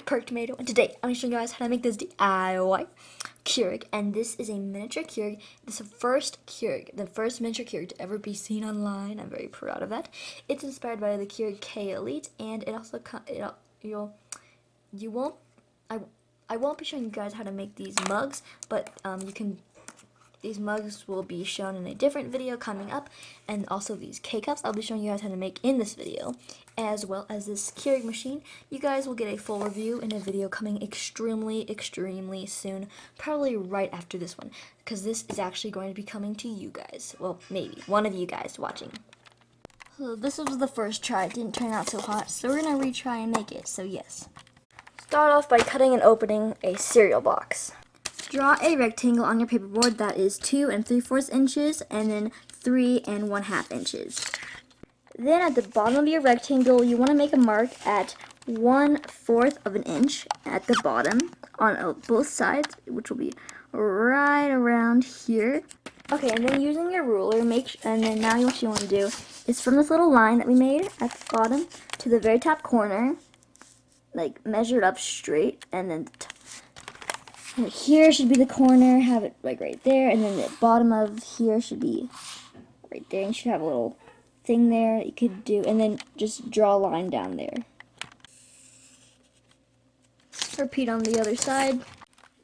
Perk Tomato, and today I'm going to show you guys how to make this DIY Keurig. And this is a miniature Keurig. This is the first Keurig, the first miniature Keurig to ever be seen online. I'm very proud of that. It's inspired by the Keurig K Elite, and it also I won't be showing you guys how to make these mugs, but these mugs will be shown in a different video coming up, and also these K-Cups I'll be showing you guys how to make in this video, as well as this Keurig machine. You guys will get a full review in a video coming extremely soon, probably right after this one, because this is actually going to be coming to you guys. Well, maybe one of you guys watching. So this was the first try. It didn't turn out so hot, so we're going to retry and make it, so yes. Start off by cutting and opening a cereal box. Draw a rectangle on your paperboard that is 2 3/4 inches and then 3 1/2 inches. Then at the bottom of your rectangle, you want to make a mark at 1/4 of an inch at the bottom on both sides, which will be right around here. Okay, and then using your ruler, and then now what you want to do is from this little line that we made at the bottom to the very top corner, like measure it up straight, and then here should be the corner, have it like right there, and then the bottom of here should be right there, and you should have a little thing there that you could do, and then just draw a line down there. Repeat on the other side.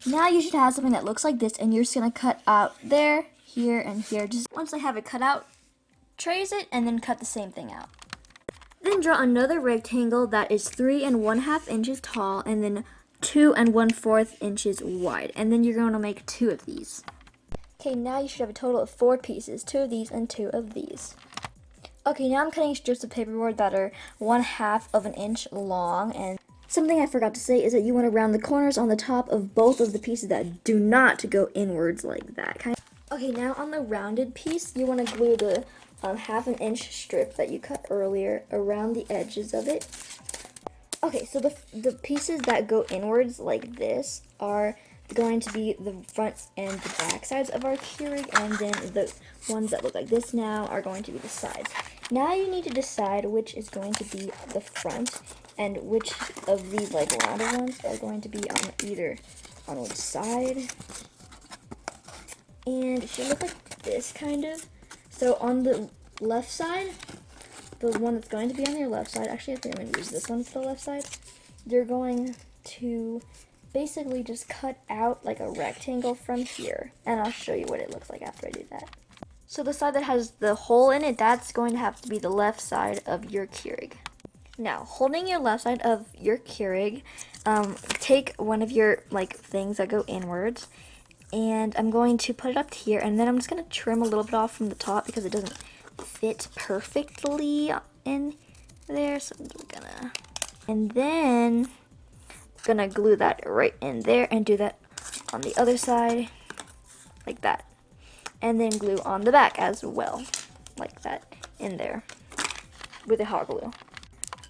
Now you should have something that looks like this, and you're just going to cut out there, here, and here. Just once I have it cut out, trace it, and then cut the same thing out. Then draw another rectangle that is 3 1/2 inches tall, and then 2 1/4 inches wide, and then you're going to make 2 of these. Okay, now you should have a total of 4 pieces, 2 of these and 2 of these. Okay, now I'm cutting strips of paperboard that are 1/2 of an inch long, and something I forgot to say is that you want to round the corners on the top of both of the pieces that do not go inwards like that. Okay, now on the rounded piece, you want to glue the 1/2 inch strip that you cut earlier around the edges of it. Okay, so the pieces that go inwards like this are going to be the front and the back sides of our Keurig, and then the ones that look like this now are going to be the sides. Now you need to decide which is going to be the front and which of these like rounded ones are going to be on which side. And it should look like this kind of. So on the left side, the one that's going to be on your left side, actually I think I'm going to use this one for the left side, you're going to basically just cut out like a rectangle from here, and I'll show you what it looks like after I do that. So the side that has the hole in it, that's going to have to be the left side of your Keurig. Now, holding your left side of your Keurig, take one of your like things that go inwards, and I'm going to put it up here, and then I'm just going to trim a little bit off from the top because it doesn't fit perfectly in there, so I'm gonna, and then gonna glue that right in there and do that on the other side like that, and then glue on the back as well like that in there with a hot glue.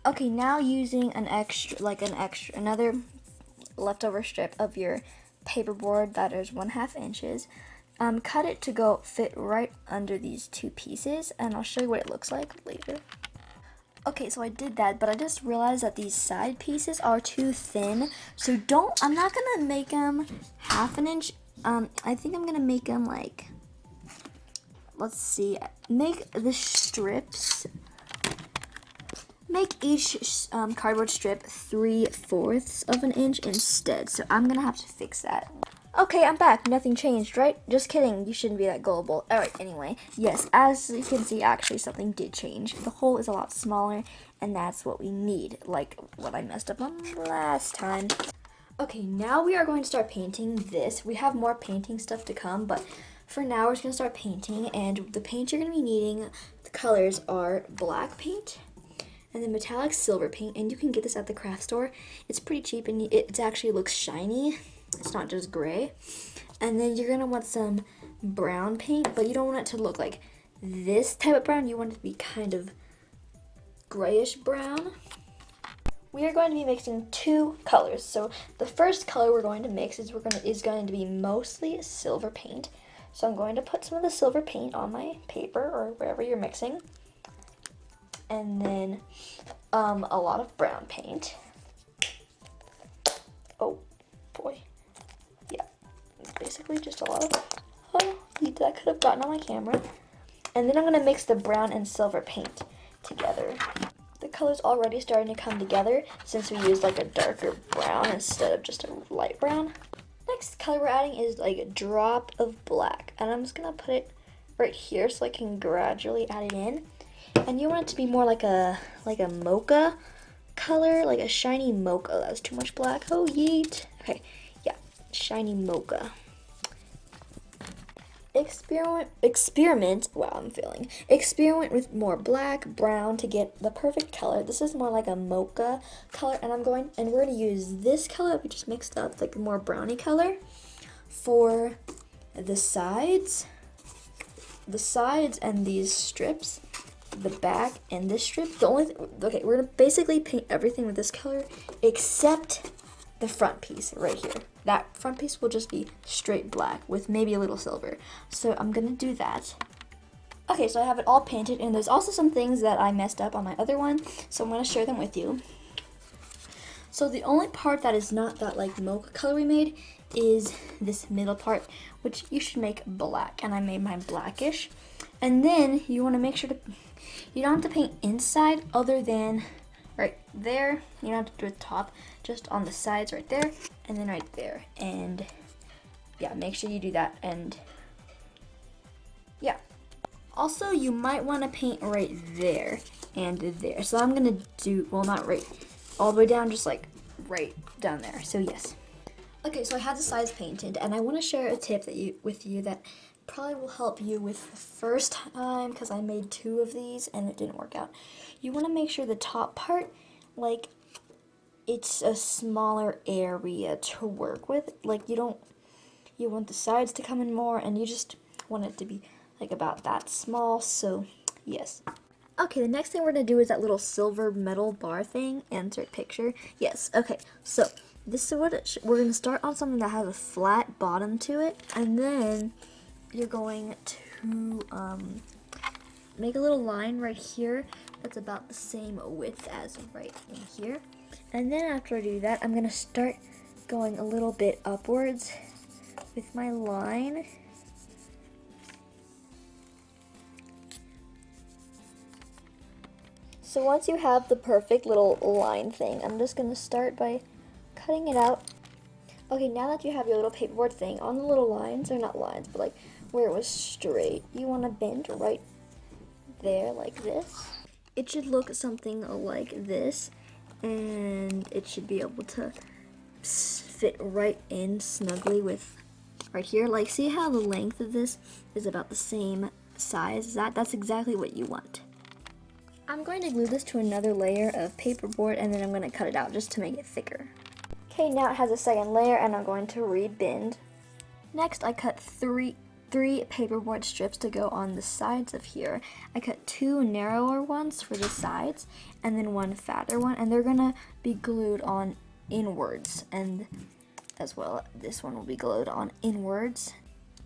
Okay, now using another leftover strip of your paperboard that is 1/2 inches, cut it to go fit right under these 2 pieces, and I'll show you what it looks like later. Okay, so I did that, but I just realized that these side pieces are too thin, so I'm not gonna make them 1/2 inch. I think I'm gonna make them like, let's see, make the strips, make each cardboard strip 3/4 of an inch instead, so I'm gonna have to fix that. Okay, I'm back. Nothing changed, right? Just kidding. You shouldn't be that gullible. Alright, anyway. Yes, as you can see, actually something did change. The hole is a lot smaller, and that's what we need, like what I messed up on last time. Okay, now we are going to start painting this. We have more painting stuff to come, but for now we're just going to start painting, and the paint you're going to be needing, the colors are black paint, and then metallic silver paint, and you can get this at the craft store. It's pretty cheap, and it actually looks shiny. It's not just gray. And then you're going to want some brown paint, but you don't want it to look like this type of brown. You want it to be kind of grayish brown. We are going to be mixing 2 colors. So the first color we're going to mix is going to be mostly silver paint. So I'm going to put some of the silver paint on my paper or wherever you're mixing. And then a lot of brown paint. Oh boy. Yeah, it's basically just a lot of heat that I could have gotten on my camera. And then I'm gonna mix the brown and silver paint together. The color's already starting to come together since we used like a darker brown instead of just a light brown. Next color we're adding is like a drop of black, and I'm just gonna put it right here so I can gradually add it in. And you want it to be more like a mocha color, like a shiny mocha. That's too much black. Oh yeet. Okay, yeah, shiny mocha. Experiment. Wow, I'm feeling. Experiment with more black, brown to get the perfect color. This is more like a mocha color, and we're gonna use this color we just mixed up, like a more browny color, for the sides and these strips, the back and this strip. Okay, we're gonna basically paint everything with this color except the front piece right here. That front piece will just be straight black with maybe a little silver. So I'm gonna do that. Okay, so I have it all painted, and there's also some things that I messed up on my other one, so I'm gonna share them with you. So the only part that is not that like mocha color we made is this middle part, which you should make black, and I made mine blackish. And then you wanna make sure you don't have to paint inside other than right there. You don't have to do the top, just on the sides right there, and then right there. And yeah, make sure you do that. And yeah. Also, you might want to paint right there and there. So I'm gonna do, well, not right all the way down, just like right down there. So yes. Okay, so I had the sides painted, and I want to share a tip with you that probably will help you with the first time, because I made 2 of these and it didn't work out. You want to make sure the top part, like, it's a smaller area to work with. Like, you want the sides to come in more, and you just want it to be like about that small. So yes. Okay, the next thing we're gonna do is that little silver metal bar thing. Insert picture. Yes. Okay, so this is what we're gonna start on something that has a flat bottom to it, and then you're going to make a little line right here that's about the same width as right in here. And then after I do that, I'm gonna start going a little bit upwards with my line. So once you have the perfect little line thing, I'm just gonna start by cutting it out. Okay, now that you have your little paperboard thing on the little lines, or not lines, but like where it was straight, you wanna bend right there like this. It should look something like this, and it should be able to fit right in snugly with right here. Like, see how the length of this is about the same size as that? That's exactly what you want. I'm going to glue this to another layer of paperboard, and then I'm going to cut it out just to make it thicker. Okay, now it has a second layer, and I'm going to rebend. Next, I cut three paperboard strips to go on the sides of here. I cut 2 narrower ones for the sides, and then 1 fatter one, and they're gonna be glued on inwards, and as well this one will be glued on inwards.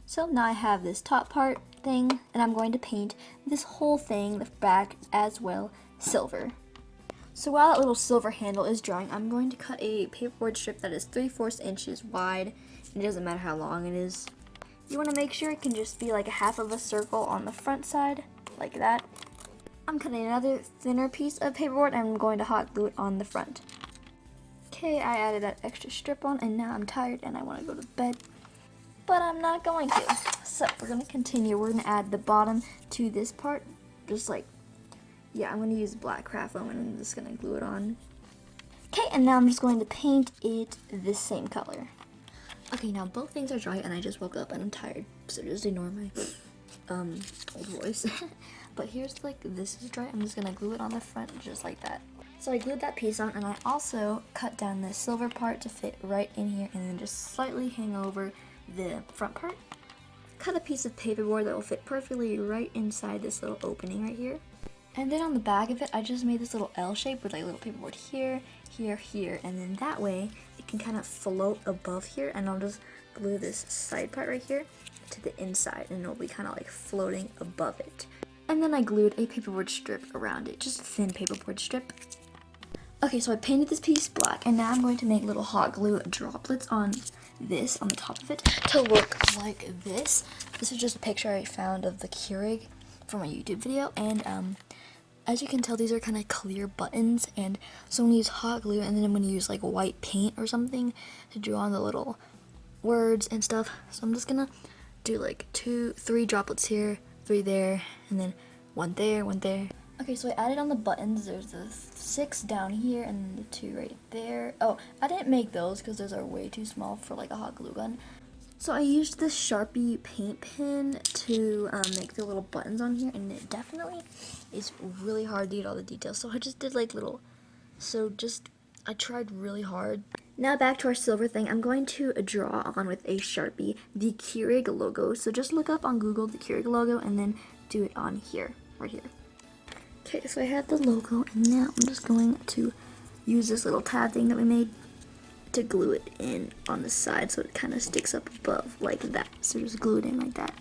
So now I have this top part thing, and I'm going to paint this whole thing, the back as well, silver. So while that little silver handle is drying, I'm going to cut a paperboard strip that is 3/4 inches wide, and it doesn't matter how long it is. You want to make sure it can just be like a half of a circle on the front side, like that. I'm cutting another thinner piece of paperboard, and I'm going to hot glue it on the front. Okay, I added that extra strip on, and now I'm tired and I want to go to bed, but I'm not going to. So we're going to continue. We're going to add the bottom to this part, just like, yeah, I'm going to use black craft foam, and I'm just going to glue it on. Okay, and now I'm just going to paint it this same color. Okay, now both things are dry, and I just woke up and I'm tired, so just ignore my old voice. But here's like, this is dry. I'm just gonna glue it on the front just like that. So I glued that piece on, and I also cut down the silver part to fit right in here, and then just slightly hang over the front part. Cut a piece of paperboard that will fit perfectly right inside this little opening right here. And then on the back of it, I just made this little L shape with like a little paperboard here, here, here, and then that way it can kind of float above here, and I'll just glue this side part right here to the inside, and it'll be kind of like floating above it. And then I glued a paperboard strip around it, just a thin paperboard strip. Okay, so I painted this piece black, and now I'm going to make little hot glue droplets on this, on the top of it, to look like this. This is just a picture I found of the Keurig from a YouTube video, and as you can tell, these are kind of clear buttons, and so I'm going to use hot glue, and then I'm going to use like white paint or something to draw on the little words and stuff. So I'm just going to do like 3 droplets here, 3 there, and then 1 there, 1 there. Okay, so I added on the buttons. There's the 6 down here and the 2 right there. Oh, I didn't make those because those are way too small for like a hot glue gun. So I used this Sharpie paint pen to make the little buttons on here, and it definitely is really hard to get all the details. So I just did like little, I tried really hard. Now back to our silver thing. I'm going to draw on with a Sharpie the Keurig logo. So just look up on Google the Keurig logo and then do it on here, right here. Okay, so I have the logo, and now I'm just going to use this little tab thing that we made to glue it in on the side so it kind of sticks up above like that. So just glue it in like that.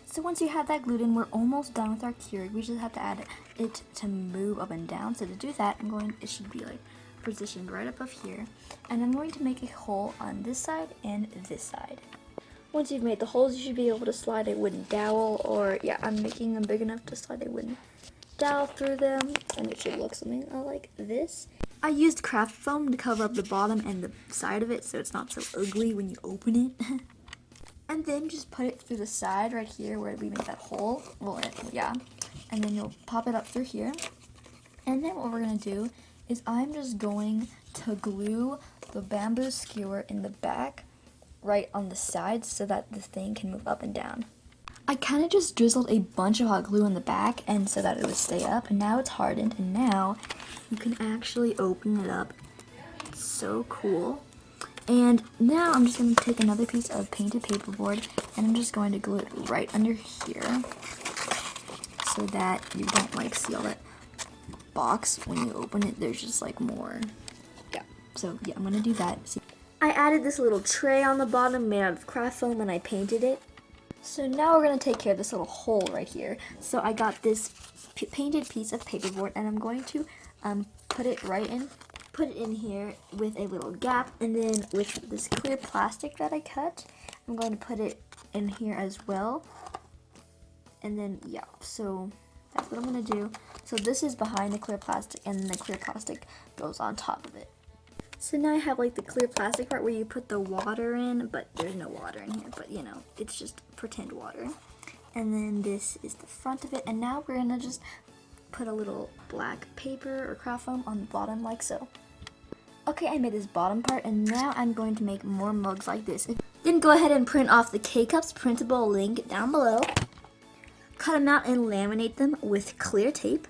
So once you have that glued in, we're almost done with our Keurig. We just have to add it to move up and down. So to do that, it should be like positioned right above here. And I'm going to make a hole on this side and this side. Once you've made the holes, you should be able to slide a wooden dowel, or yeah, I'm making them big enough to slide a wooden dowel through them, and it should look something like this. I used craft foam to cover up the bottom and the side of it so it's not so ugly when you open it. And then just put it through the side right here where we made that hole. Well, yeah. And then you'll pop it up through here. And then what we're going to do is I'm just going to glue the bamboo skewer in the back right on the sides so that the thing can move up and down. I kind of just drizzled a bunch of hot glue in the back and so that it would stay up, and now it's hardened, and now you can actually open it up. It's so cool. And now I'm just going to take another piece of painted paperboard and I'm just going to glue it right under here so that you don't like see all that box when you open it. There's just like more. Yeah, so yeah, I'm going to do that. See, I added this little tray on the bottom made out of craft foam and I painted it. So now we're going to take care of this little hole right here. So I got this painted piece of paperboard and I'm going to put it in here with a little gap, and then with this clear plastic that I cut, I'm going to put it in here as well. And then yeah, so that's what I'm going to do. So this is behind the clear plastic, and then the clear plastic goes on top of it. So now I have like the clear plastic part where you put the water in, but there's no water in here, but you know, it's just pretend water. And then this is the front of it, and now we're gonna just put a little black paper or craft foam on the bottom like so. Okay, I made this bottom part, and now I'm going to make more mugs like this. Then go ahead and print off the K-Cups printable link down below. Cut them out and laminate them with clear tape.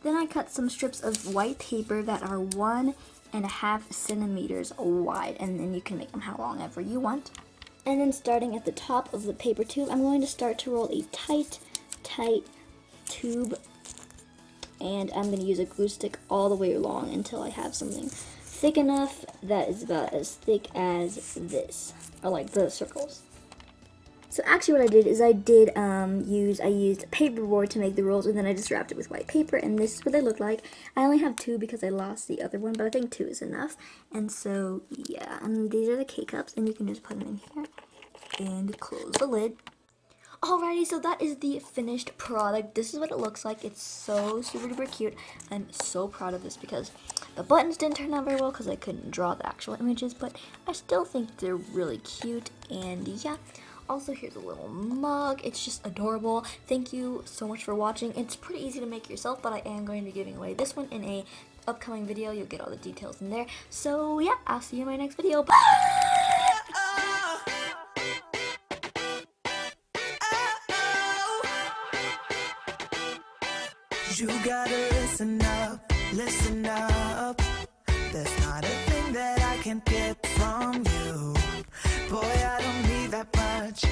Then I cut some strips of white paper that are 1.5 centimeters wide, and then you can make them how long ever you want. And then starting at the top of the paper tube, I'm going to start to roll a tight tube, and I'm going to use a glue stick all the way along until I have something thick enough that is about as thick as this, or like the circles. So actually what I did is I used paperboard to make the rolls, and then I just wrapped it with white paper, and this is what they look like. I only have 2 because I lost the other one, but I think 2 is enough. And so yeah, and these are the K-Cups, and you can just put them in here and close the lid. Alrighty, so that is the finished product. This is what it looks like. It's so super duper cute. I'm so proud of this because the buttons didn't turn out very well because I couldn't draw the actual images, but I still think they're really cute. And yeah, also here's a little mug. It's just adorable. Thank you so much for watching. It's pretty easy to make yourself, but I am going to be giving away this one in a upcoming video. You'll get all the details in there. So yeah, I'll see you in my next video. Bye! You gotta listen up, listen up. There's not a thing that I can't get from you. Boy, I don't need that much,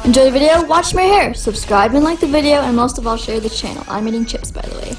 Enjoy the video, watch my hair, subscribe and like the video, and most of all share the channel. I'm eating chips, by the way.